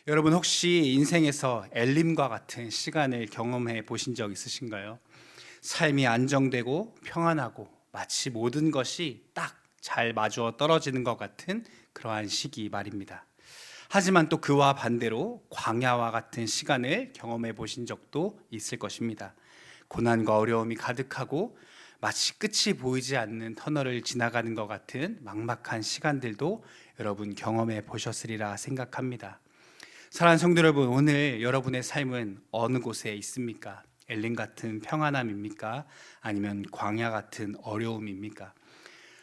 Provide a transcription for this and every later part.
여러분 혹시 인생에서 엘림과 같은 시간을 경험해 보신 적 있으신가요? 삶이 안정되고 평안하고 마치 모든 것이 딱 잘 맞아 떨어지는 것 같은 그러한 시기 말입니다. 하지만 또 그와 반대로 광야와 같은 시간을 경험해 보신 적도 있을 것입니다. 고난과 어려움이 가득하고 마치 끝이 보이지 않는 터널을 지나가는 것 같은 막막한 시간들도 여러분 경험해 보셨으리라 생각합니다. 사랑하는 성도 여러분, 오늘 여러분의 삶은 어느 곳에 있습니까? 엘림 같은 평안함입니까? 아니면 광야 같은 어려움입니까?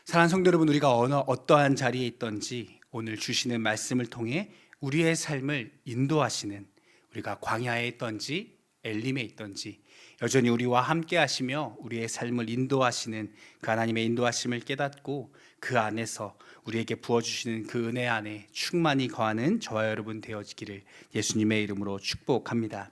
사랑하는 성도 여러분, 우리가 어떠한 자리에 있던지 오늘 주시는 말씀을 통해 우리의 삶을 인도하시는, 우리가 광야에 있던지 엘림에 있던지 여전히 우리와 함께 하시며 우리의 삶을 인도하시는 그 하나님의 인도하심을 깨닫고 그 안에서 우리에게 부어주시는 그 은혜 안에 충만히 거하는 저와 여러분 되어지기를 예수님의 이름으로 축복합니다.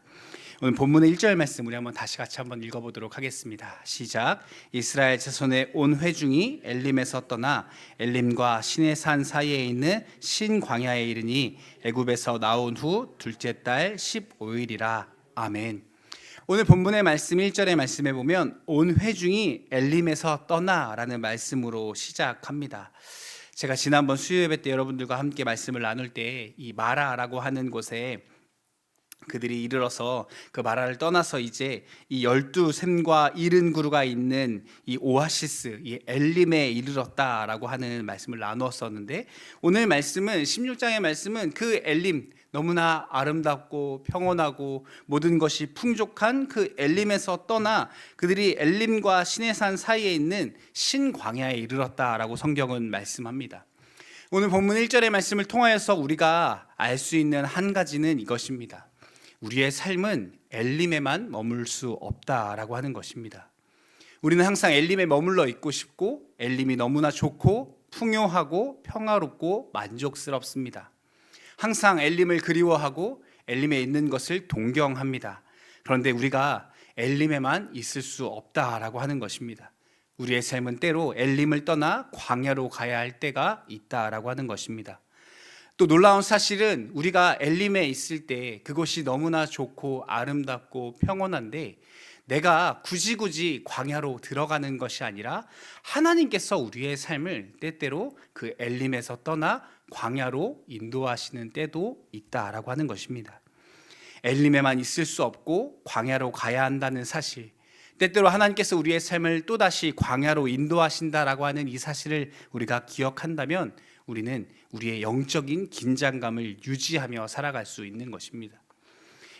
오늘 본문의 1절 말씀 우리 한번 다시 같이 한번 읽어보도록 하겠습니다. 시작. 이스라엘 자손의 온 회중이 엘림에서 떠나 엘림과 시내산 사이에 있는 신광야에 이르니 애굽에서 나온 후 둘째 달 15일이라. 아멘. 오늘 본문의 말씀 1절의 말씀에 보면 온 회중이 엘림에서 떠나라는 말씀으로 시작합니다. 제가 지난번 수요예배 때 여러분들과 함께 말씀을 나눌 때 이 마라라고 하는 곳에 그들이 이르러서 그 마라를 떠나서 이제 이 12샘과 70그루가 있는 이 오아시스, 이 엘림에 이르렀다라고 하는 말씀을 나누었었는데, 오늘 말씀은 16장의 말씀은 그 엘림, 너무나 아름답고 평온하고 모든 것이 풍족한 그 엘림에서 떠나 그들이 엘림과 시내산 사이에 있는 신광야에 이르렀다라고 성경은 말씀합니다. 오늘 본문 1절의 말씀을 통하여서 우리가 알 수 있는 한 가지는 이것입니다. 우리의 삶은 엘림에만 머물 수 없다라고 하는 것입니다. 우리는 항상 엘림에 머물러 있고 싶고 엘림이 너무나 좋고 풍요하고 평화롭고 만족스럽습니다. 항상 엘림을 그리워하고 엘림에 있는 것을 동경합니다. 그런데 우리가 엘림에만 있을 수 없다라고 하는 것입니다. 우리의 삶은 때로 엘림을 떠나 광야로 가야 할 때가 있다라고 하는 것입니다. 또 놀라운 사실은 우리가 엘림에 있을 때 그것이 너무나 좋고 아름답고 평온한데 내가 굳이 광야로 들어가는 것이 아니라 하나님께서 우리의 삶을 때때로 그 엘림에서 떠나 광야로 인도하시는 때도 있다라고 하는 것입니다. 엘림에만 있을 수 없고 광야로 가야 한다는 사실, 때때로 하나님께서 우리의 삶을 또다시 광야로 인도하신다라고 하는 이 사실을 우리가 기억한다면 우리는 우리의 영적인 긴장감을 유지하며 살아갈 수 있는 것입니다.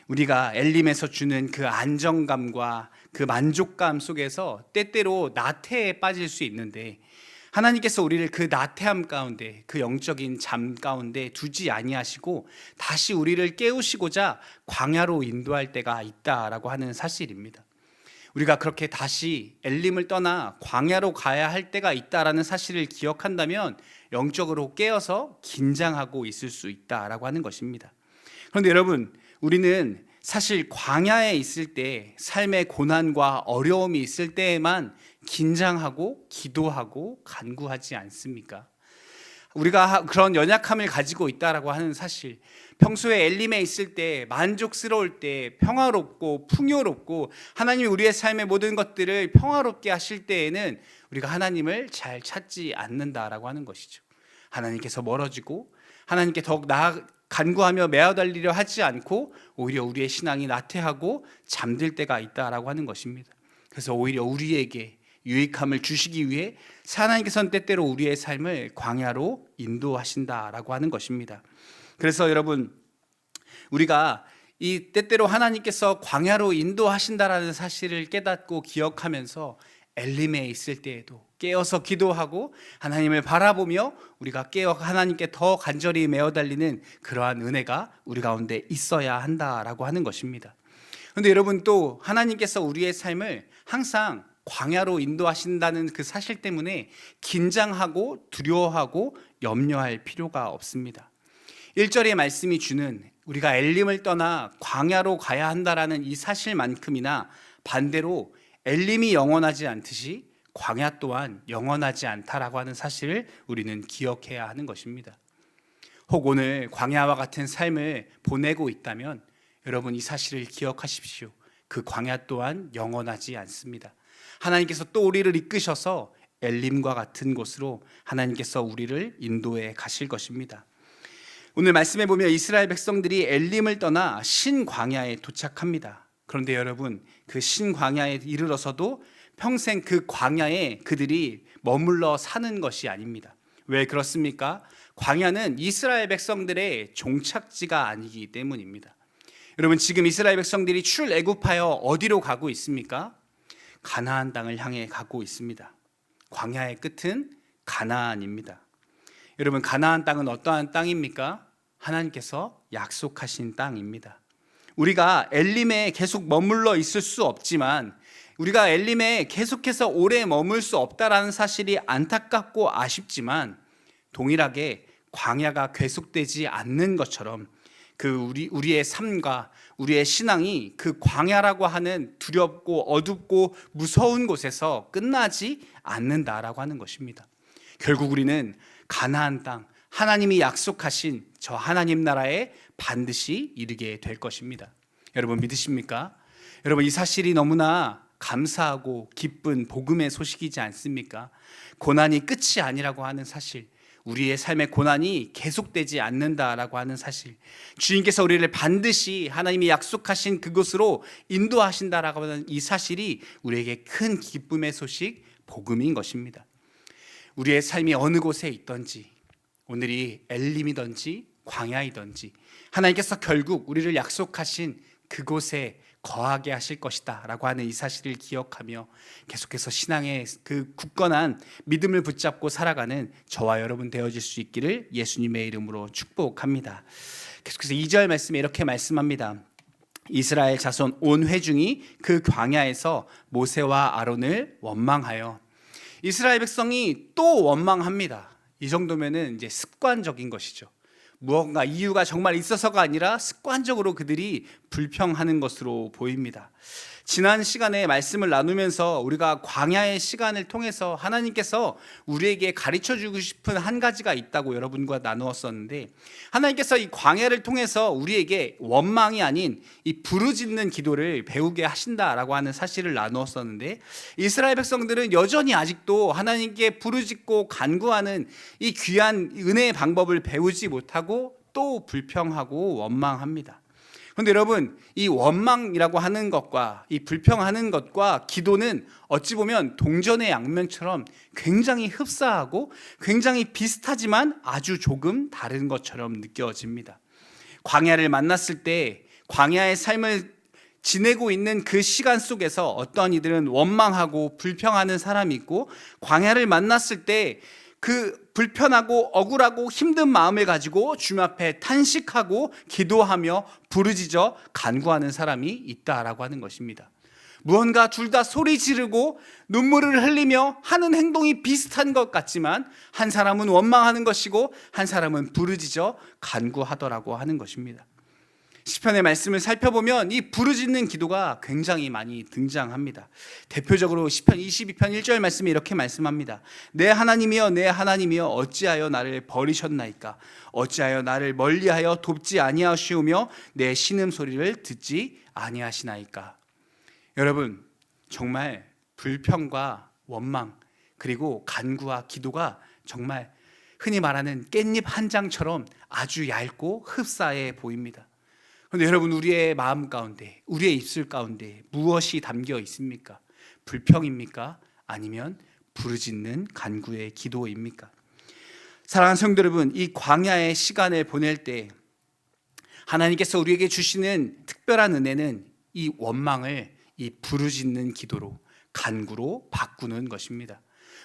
우리가 엘림에서 주는 그 안정감과 그 만족감 속에서 때때로 나태에 빠질 수 있는데, 하나님께서 우리를 그 나태함 가운데, 그 영적인 잠 가운데 두지 아니하시고 다시 우리를 깨우시고자 광야로 인도할 때가 있다라고 하는 사실입니다. 우리가 그렇게 다시 엘림을 떠나 광야로 가야 할 때가 있다라는 사실을 기억한다면 영적으로 깨어서 긴장하고 있을 수 있다라고 하는 것입니다. 그런데 여러분, 우리는 사실 광야에 있을 때, 삶의 고난과 어려움이 있을 때에만 긴장하고 기도하고 간구하지 않습니까? 우리가 그런 연약함을 가지고 있다라고 하는 사실, 평소에 엘림에 있을 때 만족스러울 때 평화롭고 풍요롭고 하나님이 우리의 삶의 모든 것들을 평화롭게 하실 때에는 우리가 하나님을 잘 찾지 않는다라고 하는 것이죠. 하나님께서 멀어지고 하나님께 더욱 간구하며 매어달리려 하지 않고 오히려 우리의 신앙이 나태하고 잠들 때가 있다라고 하는 것입니다. 그래서 오히려 우리에게 유익함을 주시기 위해 하나님께서는 때때로 우리의 삶을 광야로 인도하신다라고 하는 것입니다. 그래서 여러분, 우리가 이 때때로 하나님께서 광야로 인도하신다라는 사실을 깨닫고 기억하면서 엘림에 있을 때에도 깨어서 기도하고 하나님을 바라보며 우리가 깨어 하나님께 더 간절히 매어달리는 그러한 은혜가 우리 가운데 있어야 한다라고 하는 것입니다. 그런데 여러분, 또 하나님께서 우리의 삶을 항상 광야로 인도하신다는 그 사실 때문에 긴장하고 두려워하고 염려할 필요가 없습니다. 1절의 말씀이 주는 우리가 엘림을 떠나 광야로 가야 한다라는 이 사실만큼이나 반대로 엘림이 영원하지 않듯이 광야 또한 영원하지 않다라고 하는 사실을 우리는 기억해야 하는 것입니다. 혹 오늘 광야와 같은 삶을 보내고 있다면 여러분 이 사실을 기억하십시오. 그 광야 또한 영원하지 않습니다. 하나님께서 또 우리를 이끄셔서 엘림과 같은 곳으로 하나님께서 우리를 인도해 가실 것입니다. 오늘 말씀에 보면 이스라엘 백성들이 엘림을 떠나 신광야에 도착합니다. 그런데 여러분 그 신광야에 이르러서도 평생 그 광야에 그들이 머물러 사는 것이 아닙니다. 왜 그렇습니까? 광야는 이스라엘 백성들의 종착지가 아니기 때문입니다. 여러분 지금 이스라엘 백성들이 출애굽하여 어디로 가고 있습니까? 가나안 땅을 향해 가고 있습니다. 광야의 끝은 가나안입니다. 여러분 가나안 땅은 어떠한 땅입니까? 하나님께서 약속하신 땅입니다. 우리가 엘림에 계속 머물러 있을 수 없지만 우리가 엘림에 계속해서 오래 머물 수 없다라는 사실이 안타깝고 아쉽지만 동일하게 광야가 계속되지 않는 것처럼 우리의 삶과 우리의 신앙이 그 광야라고 하는 두렵고 어둡고 무서운 곳에서 끝나지 않는다라고 하는 것입니다. 결국 우리는 가나안 땅, 하나님이 약속하신 저 하나님 나라에 반드시 이르게 될 것입니다. 여러분 믿으십니까? 여러분 이 사실이 너무나 감사하고 기쁜 복음의 소식이지 않습니까? 고난이 끝이 아니라고 하는 사실, 우리의 삶의 고난이 계속되지 않는다라고 하는 사실, 주님께서 우리를 반드시 하나님이 약속하신 그곳으로 인도하신다라고 하는 이 사실이 우리에게 큰 기쁨의 소식, 복음인 것입니다. 우리의 삶이 어느 곳에 있든지, 오늘이 엘림이든지 광야이든지 하나님께서 결국 우리를 약속하신 그곳에 거하게 하실 것이다 라고 하는 이 사실을 기억하며 계속해서 신앙의 그 굳건한 믿음을 붙잡고 살아가는 저와 여러분 되어질 수 있기를 예수님의 이름으로 축복합니다. 계속해서 2절 말씀에 이렇게 말씀합니다. 이스라엘 자손 온 회중이 그 광야에서 모세와 아론을 원망하여. 이스라엘 백성이 또 원망합니다. 이 정도면은 이제 습관적인 것이죠. 무언가 이유가 정말 있어서가 아니라 습관적으로 그들이 불평하는 것으로 보입니다. 지난 시간에 말씀을 나누면서 우리가 광야의 시간을 통해서 하나님께서 우리에게 가르쳐주고 싶은 한 가지가 있다고 여러분과 나누었었는데, 하나님께서 이 광야를 통해서 우리에게 원망이 아닌 이 부르짖는 기도를 배우게 하신다라고 하는 사실을 나누었었는데, 이스라엘 백성들은 여전히 아직도 하나님께 부르짖고 간구하는 이 귀한 은혜의 방법을 배우지 못하고 또 불평하고 원망합니다. 그런데 여러분 이 원망이라고 하는 것과 이 불평하는 것과 기도는 어찌 보면 동전의 양면처럼 굉장히 흡사하고 굉장히 비슷하지만 아주 조금 다른 것처럼 느껴집니다. 광야를 만났을 때 광야의 삶을 지내고 있는 그 시간 속에서 어떤 이들은 원망하고 불평하는 사람이 있고, 광야를 만났을 때 그 불편하고 억울하고 힘든 마음을 가지고 주님 앞에 탄식하고 기도하며 부르짖어 간구하는 사람이 있다라고 하는 것입니다. 무언가 둘 다 소리 지르고 눈물을 흘리며 하는 행동이 비슷한 것 같지만 한 사람은 원망하는 것이고 한 사람은 부르짖어 간구하더라고 하는 것입니다. 시편의 말씀을 살펴보면 이 부르짖는 기도가 굉장히 많이 등장합니다. 대표적으로 시편 22편 1절 말씀이 이렇게 말씀합니다. 내 하나님이여 내 하나님이여 어찌하여 나를 버리셨나이까? 어찌하여 나를 멀리하여 돕지 아니하시오며 내 신음소리를 듣지 아니하시나이까? 여러분 정말 불평과 원망 그리고 간구와 기도가 정말 흔히 말하는 깻잎 한 장처럼 아주 얇고 흡사해 보입니다. 그런데 여러분 우리의 마음 가운데 우리의 입술 가운데 무엇이 담겨 있습니까? 불평입니까? 아니면 부르짖는 간구의 기도입니까? 사랑하는 성도 여러분, 이 광야의 시간을 보낼 때 하나님께서 우리에게 주시는 특별한 은혜는 이 원망을 이 부르짖는 기도로 간구로 바꾸는 것입니다.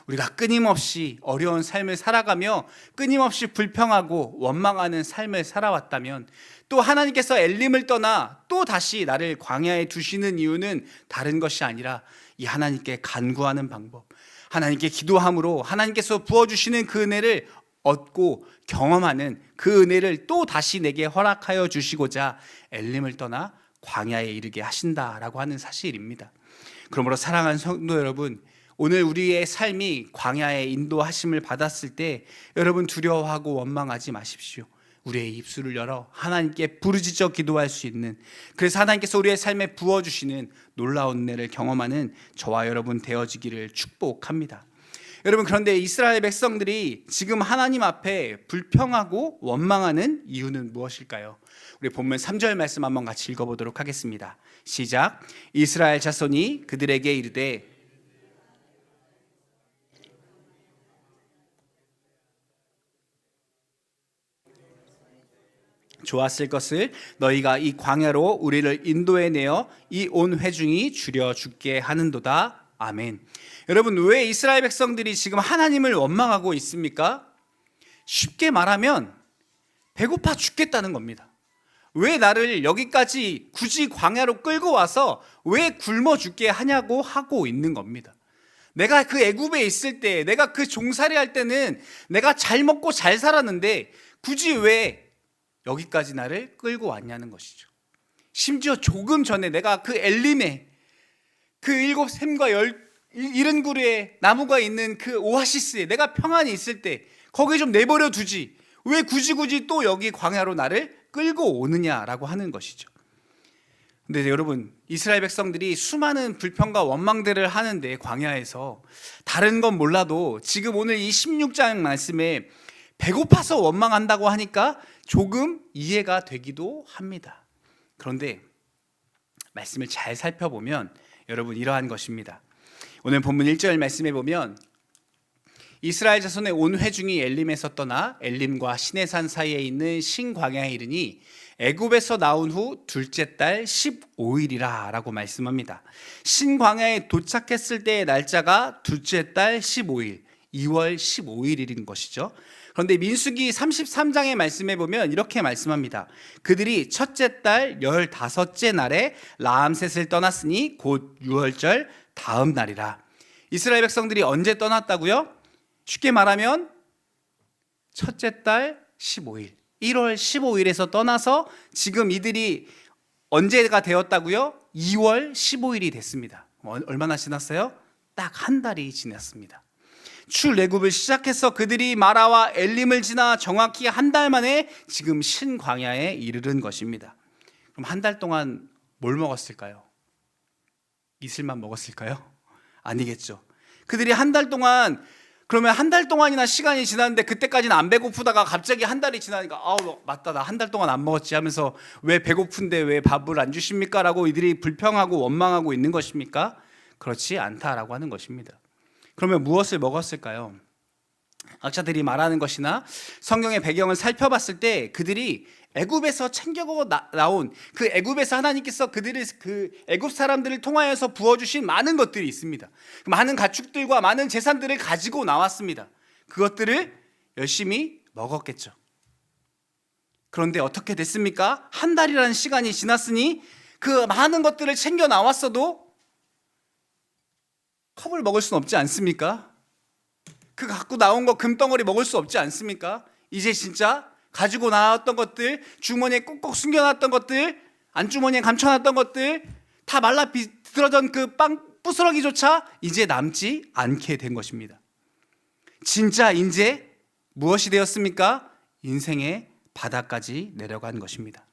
우리가 끊임없이 어려운 삶을 살아가며 끊임없이 불평하고 원망하는 삶을 살아왔다면 또 하나님께서 엘림을 떠나 또 다시 나를 광야에 두시는 이유는 다른 것이 아니라 이 하나님께 간구하는 방법, 하나님께 기도함으로 하나님께서 부어주시는 그 은혜를 얻고 경험하는 그 은혜를 또 다시 내게 허락하여 주시고자 엘림을 떠나 광야에 이르게 하신다라고 하는 사실입니다. 그러므로 사랑하는 성도 여러분, 오늘 우리의 삶이 광야의 인도하심을 받았을 때 여러분 두려워하고 원망하지 마십시오. 우리의 입술을 열어 하나님께 부르짖어 기도할 수 있는, 그래서 하나님께서 우리의 삶에 부어주시는 놀라운 은혜를 경험하는 저와 여러분 되어지기를 축복합니다. 여러분, 그런데 이스라엘 백성들이 지금 하나님 앞에 불평하고 원망하는 이유는 무엇일까요? 우리 본문 3절 말씀 한번 같이 읽어보도록 하겠습니다. 시작. 이스라엘 자손이 그들에게 이르되 좋았을 것을 너희가 이 광야로 우리를 인도해내어 이 온 회중이 줄여 죽게 하는도다. 아멘. 여러분, 왜 이스라엘 백성들이 지금 하나님을 원망하고 있습니까? 쉽게 말하면 배고파 죽겠다는 겁니다. 왜 나를 여기까지 굳이 광야로 끌고 와서 왜 굶어 죽게 하냐고 하고 있는 겁니다. 내가 그 애굽에 있을 때, 내가 그 종살이 할 때는 내가 잘 먹고 잘 살았는데 굳이 왜 여기까지 나를 끌고 왔냐는 것이죠. 심지어 조금 전에 내가 그 엘림에 그 7 샘과 70 나무가 있는 그 오아시스에 내가 평안히 있을 때 거기 좀 내버려 두지 왜 굳이 또 여기 광야로 나를 끌고 오느냐라고 하는 것이죠. 근데 여러분, 이스라엘 백성들이 수많은 불평과 원망들을 하는데 광야에서 다른 건 몰라도 지금 오늘 이 16장 말씀에 배고파서 원망한다고 하니까 조금 이해가 되기도 합니다. 그런데 말씀을 잘 살펴보면 여러분, 이러한 것입니다. 오늘 본문 1절 말씀에 보면 이스라엘 자손의 온 회중이 엘림에서 떠나 엘림과 시내산 사이에 있는 신광야에 이르니 애굽에서 나온 후 둘째 달 15일이라 라고 말씀합니다. 신광야에 도착했을 때의 날짜가 둘째 달 15일, 2월 15일인 것이죠. 그런데 민수기 33장의 말씀에 보면 이렇게 말씀합니다. 그들이 첫째 달 15째 날에 라암셋을 떠났으니 곧 6월절 다음 날이라. 이스라엘 백성들이 언제 떠났다고요? 쉽게 말하면 첫째 달 15일, 1월 15일에서 떠나서 지금 이들이 언제가 되었다고요? 2월 15일이 됐습니다. 얼마나 지났어요? 딱 한 달이 지났습니다. 출애굽을 시작해서 그들이 마라와 엘림을 지나 정확히 한 달 만에 지금 신광야에 이르른 것입니다. 그럼 한 달 동안 뭘 먹었을까요? 이슬만 먹었을까요? 아니겠죠. 그들이 한 달 동안, 그러면 한 달 동안이나 시간이 지났는데 그때까지는 안 배고프다가 갑자기 한 달이 지나니까 맞다, 나 한 달 동안 안 먹었지 하면서 왜 배고픈데 왜 밥을 안 주십니까? 라고 이들이 불평하고 원망하고 있는 것입니까? 그렇지 않다라고 하는 것입니다. 그러면 무엇을 먹었을까요? 학자들이 말하는 것이나 성경의 배경을 살펴봤을 때 그들이 애굽에서 챙겨고 나온 그 애굽에서 하나님께서 그들을 그 애굽 사람들을 통하여서 부어주신 많은 것들이 있습니다. 많은 가축들과 많은 재산들을 가지고 나왔습니다. 그것들을 열심히 먹었겠죠. 그런데 어떻게 됐습니까? 한 달이라는 시간이 지났으니 그 많은 것들을 챙겨 나왔어도 컵을 먹을 수는 없지 않습니까? 그 갖고 나온 거 금덩어리 먹을 수 없지 않습니까? 이제 진짜 가지고 나왔던 것들, 주머니에 꼭꼭 숨겨놨던 것들, 안주머니에 감춰놨던 것들, 다 말라 비틀어진 그 빵 부스러기조차 이제 남지 않게 된 것입니다. 진짜 이제 무엇이 되었습니까? 인생의 바닥까지 내려간 것입니다.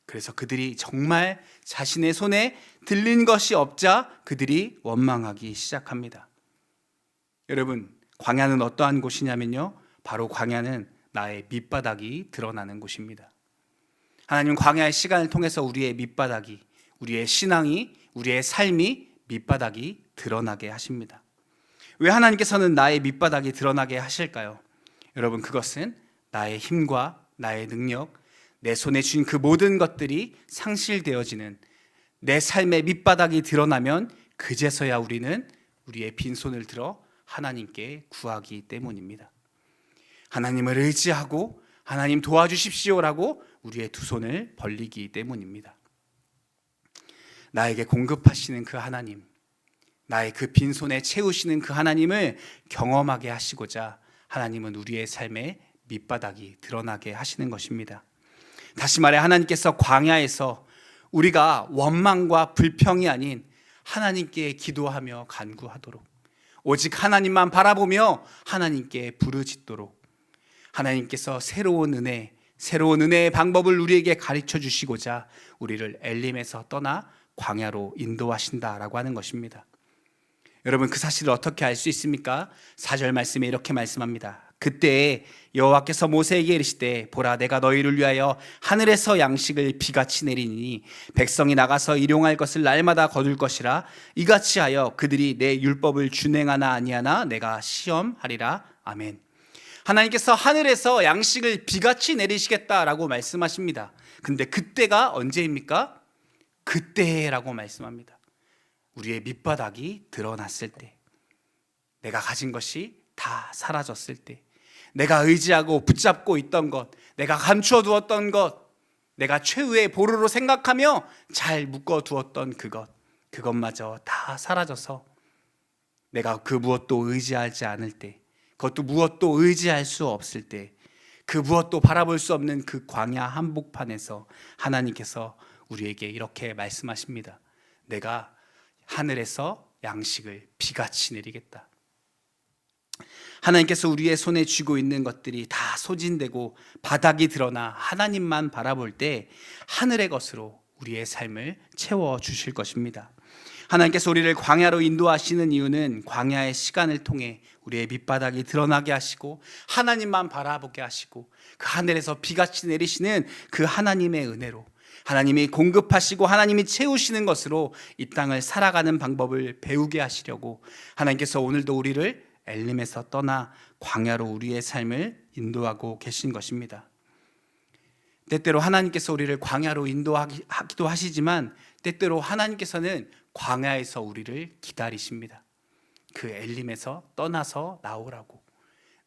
그래서 그들이 정말 자신의 손에 들린 것이 없자 그들이 원망하기 시작합니다. 여러분, 광야는 어떠한 곳이냐면요, 바로 광야는 나의 밑바닥이 드러나는 곳입니다. 하나님은 광야의 시간을 통해서 우리의 밑바닥이, 우리의 신앙이, 우리의 삶이 밑바닥이 드러나게 하십니다. 왜 하나님께서는 나의 밑바닥이 드러나게 하실까요? 여러분, 그것은 나의 힘과 나의 능력, 내 손에 쥔 그 모든 것들이 상실되어지는 내 삶의 밑바닥이 드러나면 그제서야 우리는 우리의 빈손을 들어 하나님께 구하기 때문입니다. 하나님을 의지하고 하나님 도와주십시오라고 우리의 두 손을 벌리기 때문입니다. 나에게 공급하시는 그 하나님, 나의 그 빈손에 채우시는 그 하나님을 경험하게 하시고자 하나님은 우리의 삶의 밑바닥이 드러나게 하시는 것입니다. 다시 말해, 하나님께서 광야에서 우리가 원망과 불평이 아닌 하나님께 기도하며 간구하도록, 오직 하나님만 바라보며 하나님께 부르짖도록, 하나님께서 새로운 은혜의 방법을 우리에게 가르쳐 주시고자 우리를 엘림에서 떠나 광야로 인도하신다라고 하는 것입니다. 여러분, 그 사실을 어떻게 알 수 있습니까? 4절 말씀에 이렇게 말씀합니다. 그때 여호와께서 모세에게 이르시되 보라, 내가 너희를 위하여 하늘에서 양식을 비같이 내리니 백성이 나가서 일용할 것을 날마다 거둘 것이라. 이같이 하여 그들이 내 율법을 준행하나 아니하나 내가 시험하리라. 아멘. 하나님께서 하늘에서 양식을 비같이 내리시겠다라고 말씀하십니다. 근데 그때가 언제입니까? 그때라고 말씀합니다. 우리의 밑바닥이 드러났을 때, 내가 가진 것이 다 사라졌을 때, 내가 의지하고 붙잡고 있던 것, 내가 감추어 두었던 것, 내가 최후의 보루로 생각하며 잘 묶어 두었던 그것마저 다 사라져서 내가 그 무엇도 의지하지 않을 때, 그것도 무엇도 의지할 수 없을 때, 그 무엇도 바라볼 수 없는 그 광야 한복판에서 하나님께서 우리에게 이렇게 말씀하십니다. 내가 하늘에서 양식을 비같이 내리겠다. 하나님께서 우리의 손에 쥐고 있는 것들이 다 소진되고 바닥이 드러나 하나님만 바라볼 때 하늘의 것으로 우리의 삶을 채워주실 것입니다. 하나님께서 우리를 광야로 인도하시는 이유는 광야의 시간을 통해 우리의 밑바닥이 드러나게 하시고 하나님만 바라보게 하시고 그 하늘에서 비같이 내리시는 그 하나님의 은혜로, 하나님이 공급하시고 하나님이 채우시는 것으로 이 땅을 살아가는 방법을 배우게 하시려고 하나님께서 오늘도 우리를 엘림에서 떠나 광야로 우리의 삶을 인도하고 계신 것입니다. 때때로 하나님께서 우리를 광야로 인도하기도 하시지만 때때로 하나님께서는 광야에서 우리를 기다리십니다. 그 엘림에서 떠나서 나오라고.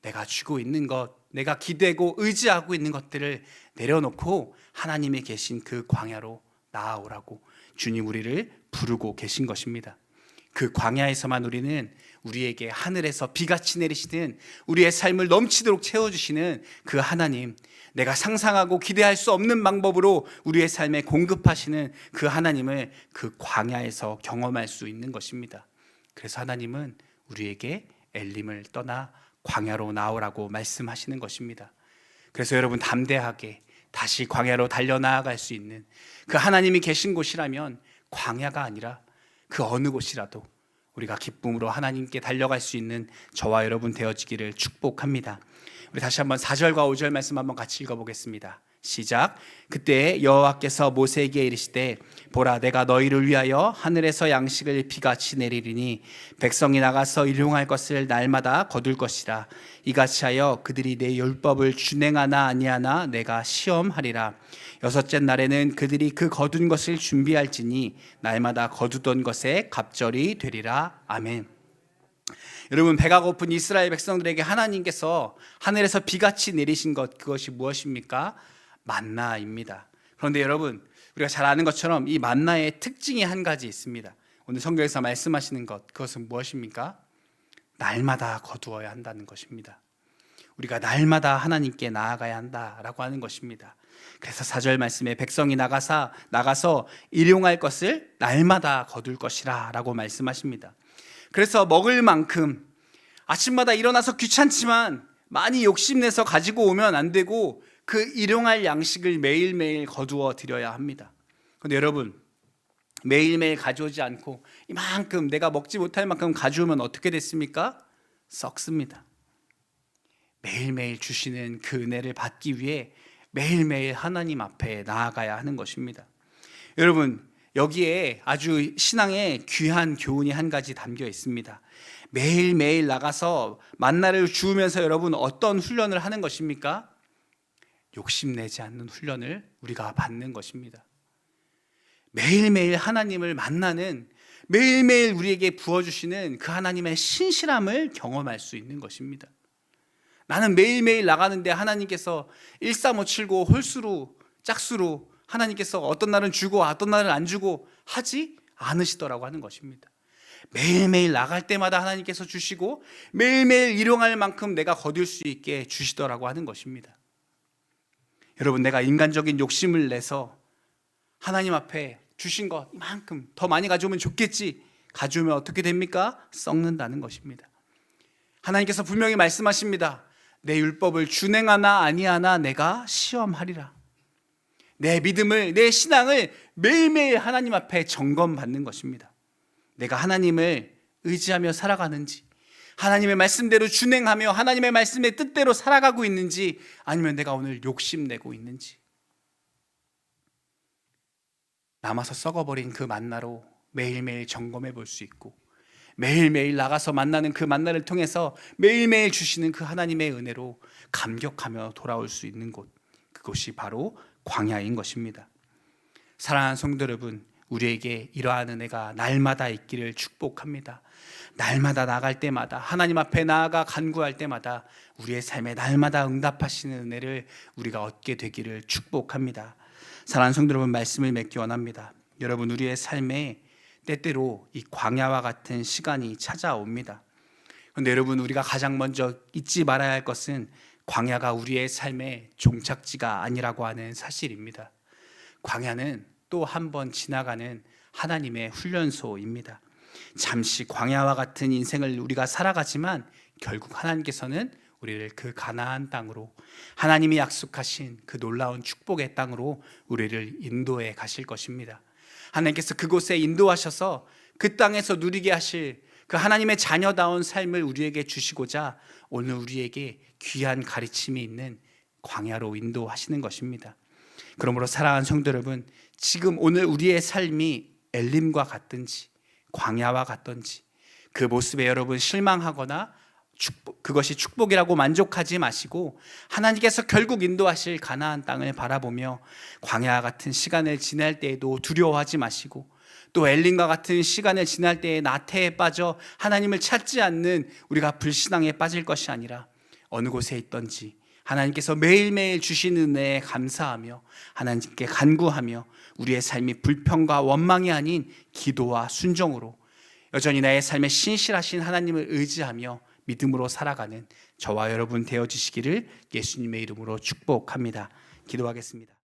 내가 쥐고 있는 것, 내가 기대고 의지하고 있는 것들을 내려놓고 하나님이 계신 그 광야로 나아오라고 주님 우리를 부르고 계신 것입니다. 그 광야에서만 우리는 우리에게 하늘에서 비같이 내리시는, 우리의 삶을 넘치도록 채워주시는 그 하나님, 내가 상상하고 기대할 수 없는 방법으로 우리의 삶에 공급하시는 그 하나님을 그 광야에서 경험할 수 있는 것입니다. 그래서 하나님은 우리에게 엘림을 떠나 광야로 나오라고 말씀하시는 것입니다. 그래서 여러분, 담대하게 다시 광야로 달려나아갈 수 있는 그 하나님이 계신 곳이라면 광야가 아니라 그 어느 곳이라도 우리가 기쁨으로 하나님께 달려갈 수 있는 저와 여러분 되어지기를 축복합니다. 우리 다시 한번 4절과 5절 말씀 한번 같이 읽어보겠습니다. 시작. 그때 여호와께서 모세에게 이르시되 보라, 내가 너희를 위하여 하늘에서 양식을 비같이 내리리니 백성이 나가서 일용할 것을 날마다 거둘 것이라. 이같이 하여 그들이 내 율법을 준행하나 아니하나 내가 시험하리라. 여섯째 날에는 그들이 그 거둔 것을 준비할지니 날마다 거두던 것에 갑절이 되리라. 아멘. 여러분, 배가 고픈 이스라엘 백성들에게 하나님께서 하늘에서 비같이 내리신 것, 그것이 무엇입니까? 만나입니다. 그런데 여러분, 우리가 잘 아는 것처럼 이 만나의 특징이 한 가지 있습니다. 오늘 성경에서 말씀하시는 것, 그것은 무엇입니까? 날마다 거두어야 한다는 것입니다. 우리가 날마다 하나님께 나아가야 한다라고 하는 것입니다. 그래서 4절 말씀에 백성이 나가서 일용할 것을 날마다 거둘 것이라 라고 말씀하십니다. 그래서 먹을 만큼 아침마다 일어나서 귀찮지만 많이 욕심내서 가지고 오면 안 되고 그 일용할 양식을 매일매일 거두어 드려야 합니다. 그런데 여러분, 매일매일 가져오지 않고 이만큼 내가 먹지 못할 만큼 가져오면 어떻게 됐습니까? 썩습니다. 매일매일 주시는 그 은혜를 받기 위해 매일매일 하나님 앞에 나아가야 하는 것입니다. 여러분, 여기에 아주 신앙의 귀한 교훈이 한 가지 담겨 있습니다. 매일매일 나가서 만나를 주우면서 여러분 어떤 훈련을 하는 것입니까? 욕심내지 않는 훈련을 우리가 받는 것입니다. 매일매일 하나님을 만나는, 매일매일 우리에게 부어주시는 그 하나님의 신실함을 경험할 수 있는 것입니다. 나는 매일매일 나가는데 하나님께서 13579 홀수로 짝수로 하나님께서 어떤 날은 주고 어떤 날은 안 주고 하지 않으시더라고 하는 것입니다. 매일매일 나갈 때마다 하나님께서 주시고 매일매일 일용할 만큼 내가 거둘 수 있게 주시더라고 하는 것입니다. 여러분, 내가 인간적인 욕심을 내서 하나님 앞에 주신 것 이만큼 더 많이 가져오면 좋겠지, 가져오면 어떻게 됩니까? 썩는다는 것입니다. 하나님께서 분명히 말씀하십니다. 내 율법을 준행하나 아니하나 내가 시험하리라. 내 믿음을, 내 신앙을 매일매일 하나님 앞에 점검받는 것입니다. 내가 하나님을 의지하며 살아가는지, 하나님의 말씀대로 준행하며 하나님의 말씀의 뜻대로 살아가고 있는지, 아니면 내가 오늘 욕심내고 있는지. 남아서 썩어버린 그 만나로 매일매일 점검해 볼 수 있고, 매일매일 나가서 만나는 그 만나를 통해서 매일매일 주시는 그 하나님의 은혜로 감격하며 돌아올 수 있는 곳, 그것이 바로 광야인 것입니다. 사랑하는 성도 여러분, 우리에게 이러한 은혜가 날마다 있기를 축복합니다. 날마다 나갈 때마다, 하나님 앞에 나아가 간구할 때마다 우리의 삶에 날마다 응답하시는 은혜를 우리가 얻게 되기를 축복합니다. 사랑하는 성도 여러분, 말씀을 맺기 원합니다. 여러분, 우리의 삶에 때때로 이 광야와 같은 시간이 찾아옵니다. 그런데 여러분, 우리가 가장 먼저 잊지 말아야 할 것은 광야가 우리의 삶의 종착지가 아니라고 하는 사실입니다. 광야는 또 한 번 지나가는 하나님의 훈련소입니다. 잠시 광야와 같은 인생을 우리가 살아가지만 결국 하나님께서는 우리를 그 가나안 땅으로, 하나님이 약속하신 그 놀라운 축복의 땅으로 우리를 인도해 가실 것입니다. 하나님께서 그곳에 인도하셔서 그 땅에서 누리게 하실 그 하나님의 자녀다운 삶을 우리에게 주시고자 오늘 우리에게 귀한 가르침이 있는 광야로 인도하시는 것입니다. 그러므로 사랑하는 성도 여러분, 지금 오늘 우리의 삶이 엘림과 같든지 광야와 같든지 그 모습에 여러분 실망하거나 그것이 축복이라고 만족하지 마시고, 하나님께서 결국 인도하실 가나안 땅을 바라보며 광야와 같은 시간을 지날 때에도 두려워하지 마시고, 또 엘림과 같은 시간을 지날 때에 나태에 빠져 하나님을 찾지 않는 우리가 불신앙에 빠질 것이 아니라 어느 곳에 있든지 하나님께서 매일매일 주시는 은혜에 감사하며 하나님께 간구하며 우리의 삶이 불평과 원망이 아닌 기도와 순종으로 여전히 나의 삶에 신실하신 하나님을 의지하며 믿음으로 살아가는 저와 여러분 되어주시기를 예수님의 이름으로 축복합니다. 기도하겠습니다.